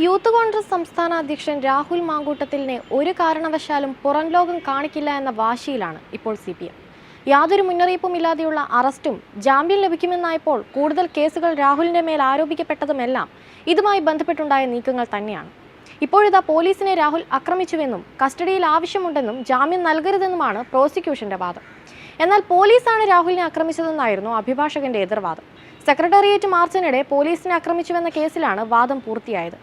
Youth Congress സംസ്ഥാന അധ്യക്ഷൻ രാഹുൽ മാങ്കൂട്ടത്തിലിനെ ഒരു കാരണവശാലും പുറം ലോകം കാണിക്കില്ല എന്ന വാശിയിലാണ് ഇപ്പോൾ CPM. യാതൊരു മുന്നറിയിപ്പുമില്ലാതെയുള്ള അറസ്റ്റും ജാമ്യം ലഭിക്കുമെന്നായപ്പോൾ കൂടുതൽ കേസുകൾ രാഹുലിന്റെ മേൽ ആരോപിക്കപ്പെട്ടതുമെല്ലാം ഇതുമായി ബന്ധപ്പെട്ടുണ്ടായ നീക്കങ്ങൾ തന്നെയാണ്. ഇപ്പോഴിതാ പോലീസിനെ രാഹുൽ ആക്രമിച്ചുവെന്നും കസ്റ്റഡിയിൽ ആവശ്യമുണ്ടെന്നും ജാമ്യം നൽകരുതെന്നുമാണ് പ്രോസിക്യൂഷന്റെ വാദം. എന്നാൽ പോലീസാണ് രാഹുലിനെ ആക്രമിച്ചതെന്നായിരുന്നു അഭിഭാഷകന്റെ എതിർവാദം. സെക്രട്ടേറിയറ്റ് മാർച്ചിനിടെ പോലീസിനെ ആക്രമിച്ചുവെന്ന കേസിലാണ് വാദം പൂർത്തിയായത്.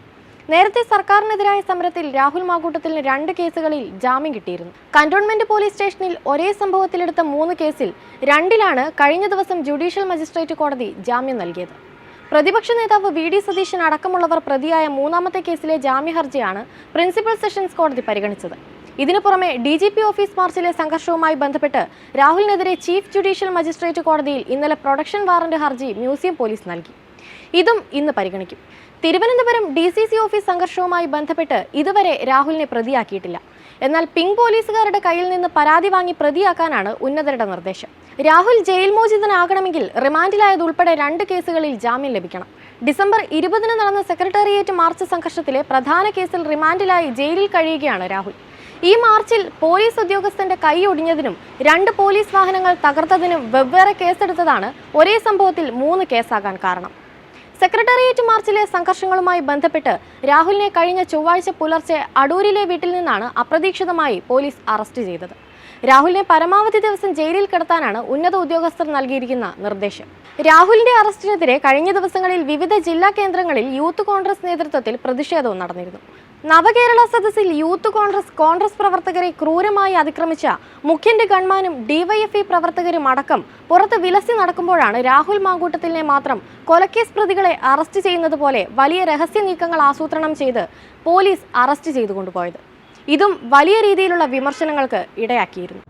നേരത്തെ സർക്കാരിനെതിരായ സമരത്തിൽ രാഹുൽ മാങ്കൂട്ടത്തിന് 2 കേസുകളിൽ ജാമ്യം കിട്ടിയിരുന്നു. കന്റോൺമെന്റ് പോലീസ് സ്റ്റേഷനിൽ ഒരേ സംഭവത്തിലെടുത്ത 3 കേസിൽ 2ലാണ് കഴിഞ്ഞ ദിവസം ജുഡീഷ്യൽ മജിസ്ട്രേറ്റ് കോടതി ജാമ്യം നൽകിയത്. പ്രതിപക്ഷ നേതാവ് VD സതീശൻ അടക്കമുള്ളവർ പ്രതിയായ 3ാമത്തെ കേസിലെ ജാമ്യ ഹർജിയാണ് പ്രിൻസിപ്പൽ സെഷൻസ് കോടതി പരിഗണിച്ചത്. ഇതിനു പുറമെ DGP ഓഫീസ് മാർച്ചിലെ സംഘർഷവുമായി ബന്ധപ്പെട്ട് രാഹുലിനെതിരെ ചീഫ് ജുഡീഷ്യൽ മജിസ്ട്രേറ്റ് കോടതിയിൽ ഇന്നലെ പ്രൊഡക്ഷൻ വാറന്റ് ഹർജി മ്യൂസിയം പോലീസ് നൽകി. ഇതും ഇന്ന് പരിഗണിക്കും. തിരുവനന്തപുരം DCC ഓഫീസ് സംഘർഷവുമായി ബന്ധപ്പെട്ട് ഇതുവരെ രാഹുലിനെ പ്രതിയാക്കിയിട്ടില്ല. എന്നാൽ പിങ്ക് പോലീസുകാരുടെ കയ്യിൽ നിന്ന് പരാതി വാങ്ങി പ്രതിയാക്കാനാണ് ഉന്നതരുടെ നിർദ്ദേശം. രാഹുൽ ജയിൽ മോചിതനാകണമെങ്കിൽ റിമാൻഡിലായതുൾപ്പെടെ 2 കേസുകളിൽ ജാമ്യം ലഭിക്കണം. ഡിസംബർ 20 നടന്ന സെക്രട്ടേറിയറ്റ് മാർച്ച് സംഘർഷത്തിലെ പ്രധാന കേസിൽ റിമാൻഡിലായി ജയിലിൽ കഴിയുകയാണ് രാഹുൽ. ഈ മാർച്ചിൽ പോലീസ് ഉദ്യോഗസ്ഥന്റെ കൈ ഒടിഞ്ഞതിനും 2 പോലീസ് വാഹനങ്ങൾ തകർത്തതിനും വെവ്വേറെ കേസെടുത്തതാണ് ഒരേ സംഭവത്തിൽ 3 കേസാകാൻ കാരണം. സെക്രട്ടേറിയറ്റ് മാർച്ചിലെ സംഘർഷങ്ങളുമായി ബന്ധപ്പെട്ട് രാഹുലിനെ കഴിഞ്ഞ ചൊവ്വാഴ്ച പുലർച്ചെ അടൂരിലെ വീട്ടിൽ നിന്നാണ് അപ്രതീക്ഷിതമായി പോലീസ് അറസ്റ്റ് ചെയ്തത്. രാഹുലിനെ പരമാവധി ദിവസം ജയിലിൽ കിടത്താനാണ് ഉന്നത ഉദ്യോഗസ്ഥർ നൽകിയിരിക്കുന്ന നിർദ്ദേശം. രാഹുലിന്റെ അറസ്റ്റിനെതിരെ കഴിഞ്ഞ ദിവസങ്ങളിൽ വിവിധ ജില്ലാ കേന്ദ്രങ്ങളിൽ യൂത്ത് കോൺഗ്രസ് നേതൃത്വത്തിൽ പ്രതിഷേധവും നടന്നിരുന്നു. നവകേരള സദസ്സിൽ യൂത്ത് കോൺഗ്രസ് പ്രവർത്തകരെ ക്രൂരമായി അതിക്രമിച്ച മുഖ്യന്റെ ഗൺമാനും DYFI പ്രവർത്തകരും അടക്കം പുറത്ത് വിലസി നടക്കുമ്പോഴാണ് രാഹുൽ മാങ്കൂട്ടത്തിലിനെ മാത്രം കൊലക്കേസ് പ്രതികളെ അറസ്റ്റ് ചെയ്യുന്നത് പോലെ വലിയ രഹസ്യ നീക്കങ്ങൾ ആസൂത്രണം ചെയ്ത് പോലീസ് അറസ്റ്റ് ചെയ്തു കൊണ്ടുപോയത്. ഇതും വലിയ രീതിയിലുള്ള വിമർശനങ്ങൾക്ക് ഇടയാക്കിയിരുന്നു.